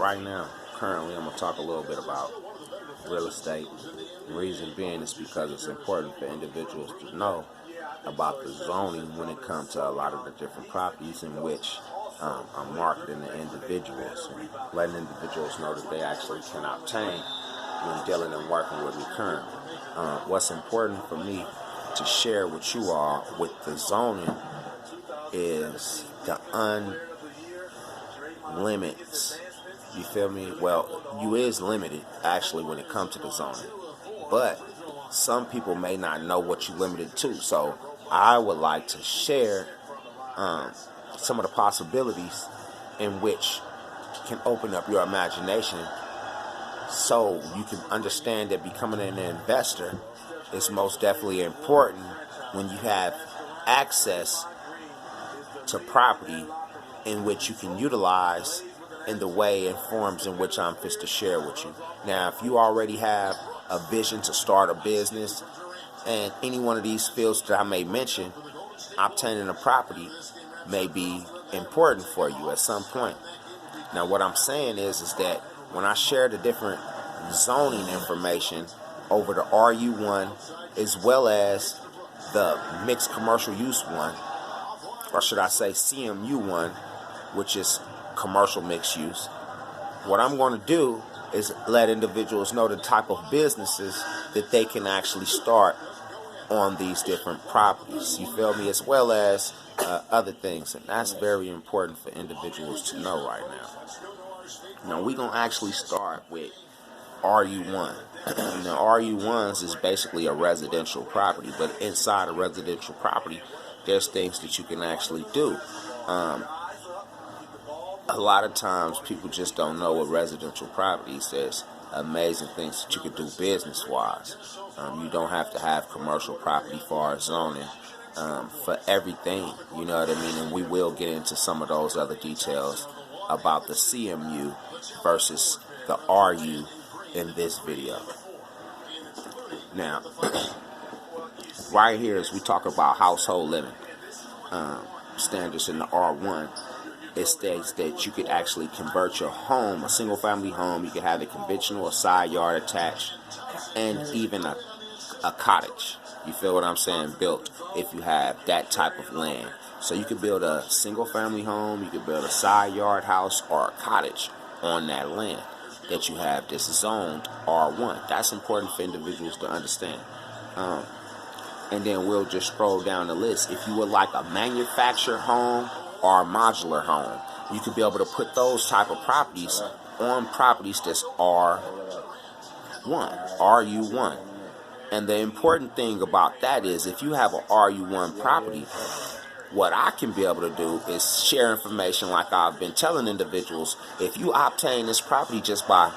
right now, currently, I'm going to talk a little bit about real estate. The reason being is because it's important for individuals to know about the zoning when it comes to a lot of the different properties in which I'm marketing to individuals and letting individuals know that they actually can obtain when dealing and working with me currently. What's important for me to share with you all with the zoning is the unlimits. You feel me? Well, you is limited actually when it comes to the zoning, but some people may not know what you limited to. So I would like to share some of the possibilities in which can open up your imagination so you can understand that becoming an investor is most definitely important when you have access to property in which you can utilize in the way and forms in which I'm fit to share with you. Now, if you already have a vision to start a business and any one of these fields that I may mention, obtaining a property may be important for you at some point. Now, what I'm saying is that when I share the different zoning information over the RU1 as well as the mixed commercial use one, or should I say CMU1, which is commercial mixed use, what I'm going to do is let individuals know the type of businesses that they can actually start on these different properties. You feel me? As well as other things, and that's very important for individuals to know right now. Now we're gonna actually start with RU1. Now RU1s is basically a residential property, but inside a residential property, there's things that you can actually do. A lot of times people just don't know what residential property says. Amazing things that you can do business-wise. You don't have to have commercial property for zoning for everything, you know what I mean? And we will get into some of those other details about the CMU versus the RU in this video. Now, right here as we talk about household living standards in the R1, it states that you could actually convert your home, a single family home, you could have a conventional, a side yard attached, and even a cottage. You feel what I'm saying? Built if you have that type of land. So you could build a single family home, you could build a side yard house or a cottage on that land that you have that's zoned R1. That's important for individuals to understand. And then we'll just scroll down the list. If you would like a manufactured home or a modular home, you could be able to put those type of properties on properties that's RU1. And the important thing about that is if you have an RU1 property, what I can be able to do is share information like I've been telling individuals. If you obtain this property just by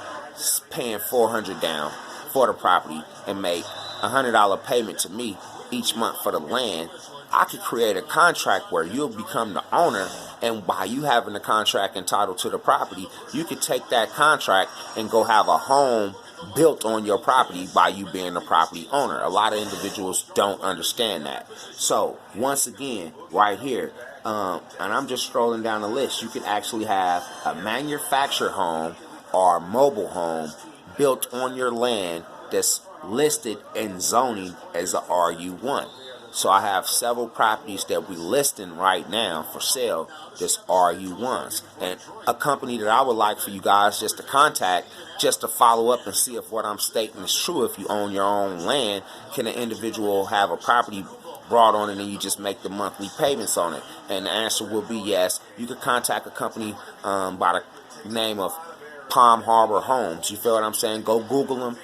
paying $400 down for the property and make $100 payment to me each month for the land, I could create a contract where you'll become the owner, and by you having the contract entitled to the property, you could take that contract and go have a home built on your property by you being the property owner. A lot of individuals don't understand that. So once again, right here, and I'm just scrolling down the list, you can actually have a manufactured home or a mobile home built on your land that's listed in zoning as a RU1. So I have several properties that we're listing right now for sale that's RU1s. And a company that I would like for you guys just to contact, just to follow up and see if what I'm stating is true. If you own your own land, can an individual have a property brought on it and you just make the monthly payments on it? And the answer will be yes. You could contact a company by the name of Palm Harbor Homes. You feel what I'm saying? Go Google them.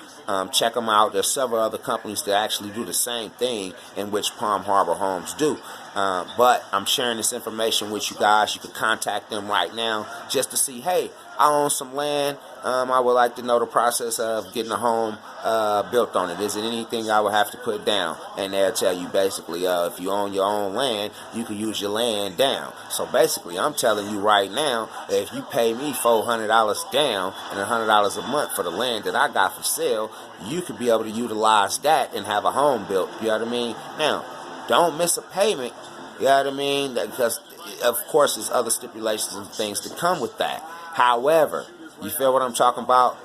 Check them out. There's several other companies that actually do the same thing in which Palm Harbor Homes do. But I'm sharing this information with you guys. You can contact them right now just to see, hey, I own some land. I would like to know the process of getting a home built on it. Is it anything I would have to put down? And they'll tell you basically, if you own your own land, you can use your land down. So basically, I'm telling you right now, that if you pay me $400 down and $100 a month for the land that I got for sale, you could be able to utilize that and have a home built. You know what I mean? Now, don't miss a payment. You know what I mean? Because, of course, there's other stipulations and things that come with that. However, You feel what I'm talking about?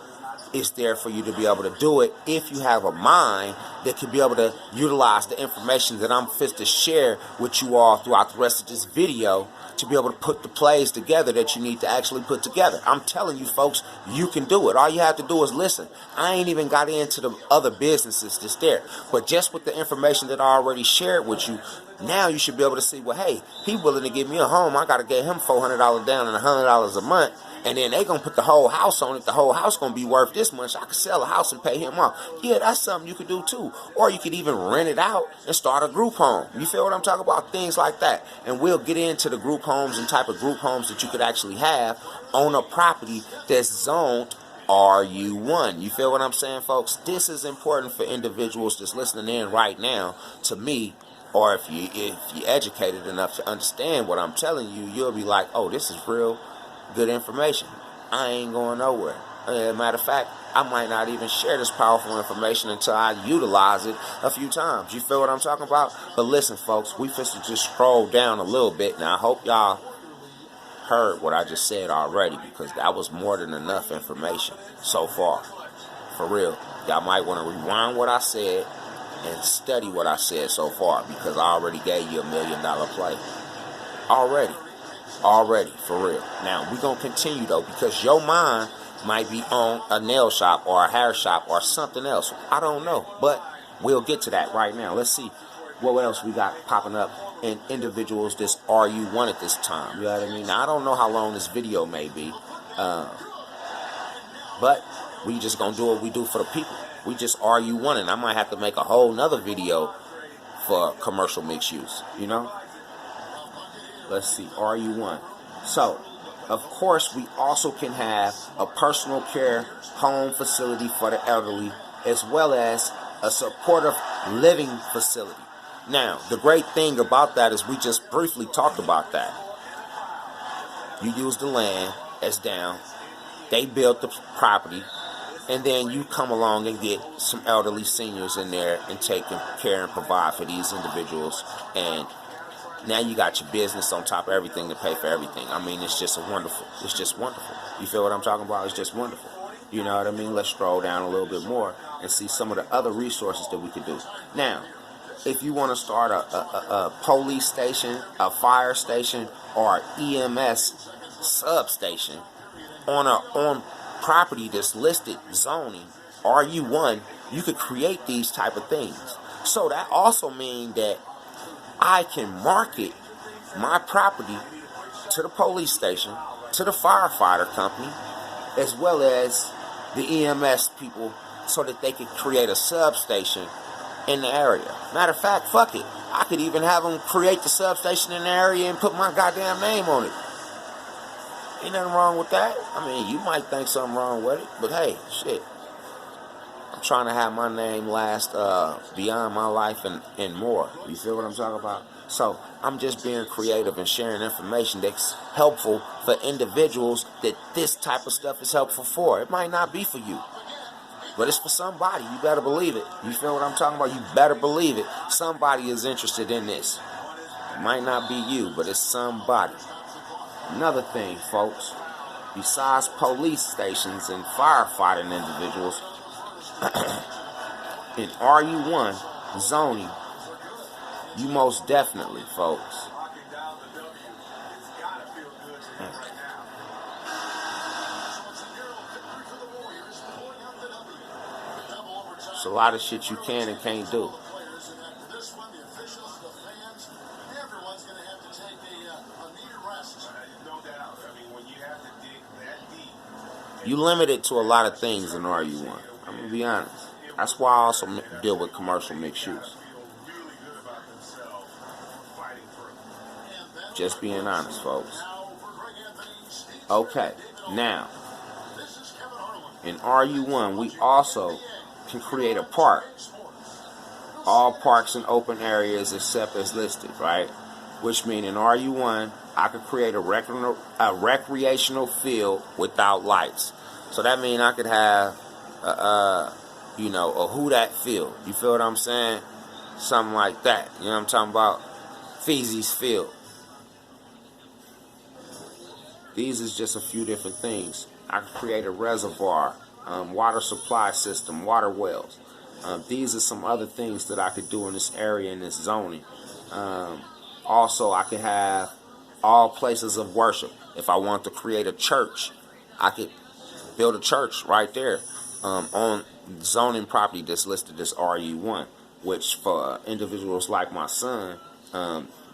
It's there for you to be able to do it if you have a mind that can be able to utilize the information that I'm fit to share with you all throughout the rest of this video to be able to put the plays together that you need to actually put together. I'm telling you folks, you can do it. All you have to do is listen. I ain't even got into the other businesses that's there. But just with the information that I already shared with you, now you should be able to see, well, hey, he willing to give me a home. I got to get him $400 down and $100 a month. And then they going to put the whole house on it. The whole house going to be worth this much. I could sell a house and pay him off. Yeah, that's something you could do too. Or you could even rent it out and start a group home. You feel what I'm talking about? Things like that. And we'll get into the group homes and type of group homes that you could actually have on a property that's zoned RU1. You feel what I'm saying, folks? This is important for individuals that's listening in right now to me. Or if you're educated enough to understand what I'm telling you, you'll be like, oh, this is real good information. I ain't going nowhere. Matter of fact, I might not even share this powerful information until I utilize it a few times. You feel what I'm talking about? But listen, folks, we fit to just scroll down a little bit. Now, I hope y'all heard what I just said already, because that was more than enough information so far. For real. Y'all might want to rewind what I said and study what I said so far, because I already gave you $1 million play. Already, for real. Now, we're going to continue, though, because your mind might be on a nail shop or a hair shop or something else. I don't know, but we'll get to that right now. Let's see what else we got popping up in individuals that's RU1 at this time. You know what I mean? Now, I don't know how long this video may be, but we just going to do what we do for the people. We just RU1, and I might have to make a whole nother video for commercial mixed use, you know? Let's see, RU1. So, of course, we also can have a personal care home facility for the elderly, as well as a supportive living facility. Now, the great thing about that is we just briefly talked about that. You use the land that's down, they built the property, and then you come along and get some elderly seniors in there and take care and provide for these individuals. And now you got your business on top of everything to pay for everything. I mean, it's just wonderful. It's just wonderful. You feel what I'm talking about? It's just wonderful. You know what I mean? Let's scroll down a little bit more and see some of the other resources that we could do. Now, if you want to start a police station, a fire station, or EMS substation on property that's listed zoning RU1, you could create these type of things. So that also means that I can market my property to the police station, to the firefighter company, as well as the EMS people, so that they could create a substation in the area. Matter of fact, fuck it. I could even have them create the substation in the area and put my goddamn name on it. Ain't nothing wrong with that. I mean, you might think something wrong with it, but hey, shit. I'm trying to have my name last beyond my life and more. You feel what I'm talking about? So I'm just being creative and sharing information that's helpful for individuals that this type of stuff is helpful for. It might not be for you, but it's for somebody. You better believe it. You feel what I'm talking about? You better believe it. Somebody is interested in this. It might not be you, but it's somebody. Another thing, folks, besides police stations and firefighting individuals, in RU1 zoning, you most definitely, folks, it's a lot of shit you can and can't do. You limited to a lot of things in RU1. I'm going to be honest. That's why I also deal with commercial mixed use. Just being honest, folks. Okay, now, in RU1, we also can create a park. All parks and open areas except as listed, right? Which means in RU1, I could create a recreational field without lights. So that means I could have a who that field. You feel what I'm saying? Something like that. You know what I'm talking about? Feezy's field. These is just a few different things. I could create a reservoir, water supply system, water wells. These are some other things that I could do in this area, in this zoning. Also, I could have all places of worship. If I want to create a church, I could build a church right there on zoning property that's listed as RU1, which for individuals like my son,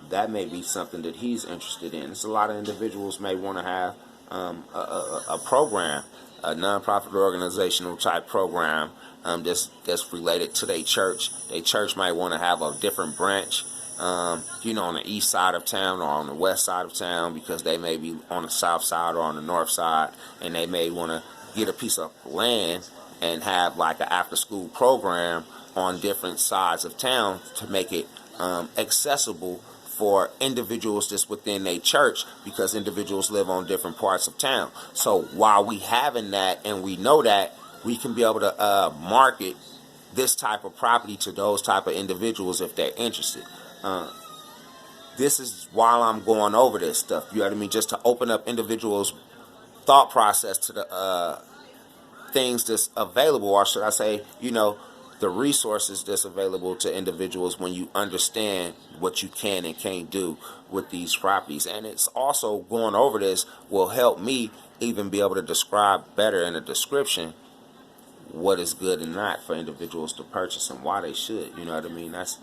that may be something that he's interested in. There's a lot of individuals may want to have a program, a nonprofit organizational type program that's related to their church. Their church might want to have a different branch, on the east side of town or on the west side of town, because they may be on the south side or on the north side, and they may want to get a piece of land and have like an after-school program on different sides of town to make it accessible for individuals just within a church, because individuals live on different parts of town. So while we having that and we know that, we can be able to market this type of property to those type of individuals if they're interested. This is while I'm going over this stuff, you know what I mean, just to open up individuals' thought process to the things that's available, or should I say, the resources that's available to individuals when you understand what you can and can't do with these properties. And it's also, going over this will help me even be able to describe better in a description what is good and not for individuals to purchase and why they should. You know what I mean? That's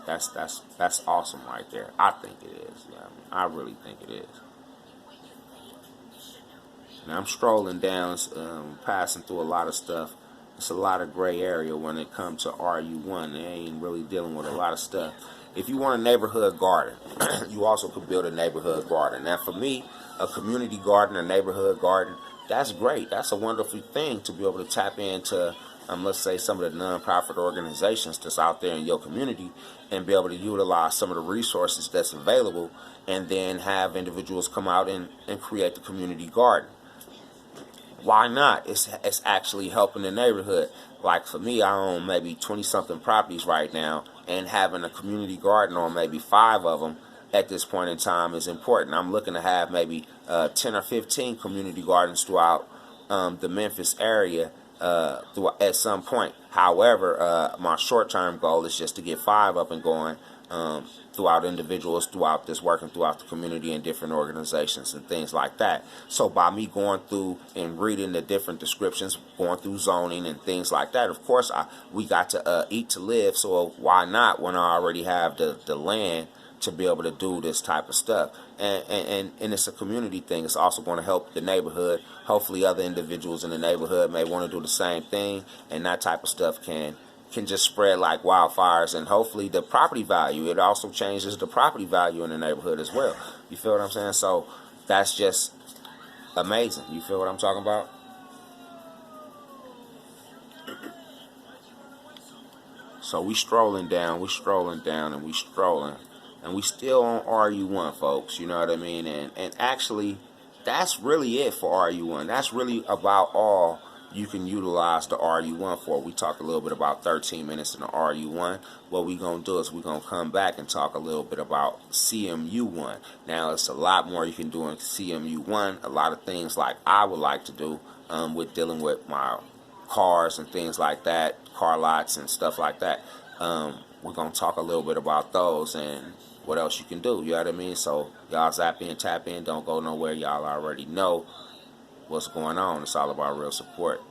awesome right there. I think it is. Yeah, I really think it is. Now I'm strolling down, passing through a lot of stuff. It's a lot of gray area when it comes to RU1. They ain't really dealing with a lot of stuff. If you want a neighborhood garden, you also could build a neighborhood garden. Now for me, a community garden, a neighborhood garden, that's great. That's a wonderful thing to be able to tap into, let's say, some of the nonprofit organizations that's out there in your community, and be able to utilize some of the resources that's available, and then have individuals come out and create the community garden. Why not? It's actually helping the neighborhood. Like for me, I own maybe 20-something properties right now, and having a community garden on maybe 5 of them at this point in time is important. I'm looking to have maybe 10 or 15 community gardens throughout the Memphis area at some point. However, my short-term goal is just to get 5 up and going throughout individuals, throughout this, working throughout the community and different organizations and things like that. So by me going through and reading the different descriptions, going through zoning and things like that, of course, we got to eat to live, so why not when I already have the land to be able to do this type of stuff. And it's a community thing. It's also going to help the neighborhood. Hopefully other individuals in the neighborhood may want to do the same thing, and that type of stuff can just spread like wildfires. And hopefully the property value, it also changes the property value in the neighborhood as well. You feel what I'm saying? So that's just amazing. You feel what I'm talking about? So we strolling down, and we strolling. And we still on RU1, folks, you know what I mean? And actually, that's really it for RU1. That's really about all you can utilize the RU1 for. We talked a little bit about 13 minutes in the RU1. What we're going to do is we're going to come back and talk a little bit about CMU1. Now, it's a lot more you can do in CMU1. A lot of things like I would like to do with dealing with my cars and things like that, car lots and stuff like that. We're going to talk a little bit about those and what else you can do, you know what I mean? So y'all zap in, tap in, don't go nowhere. Y'all already know what's going on. It's all about real support.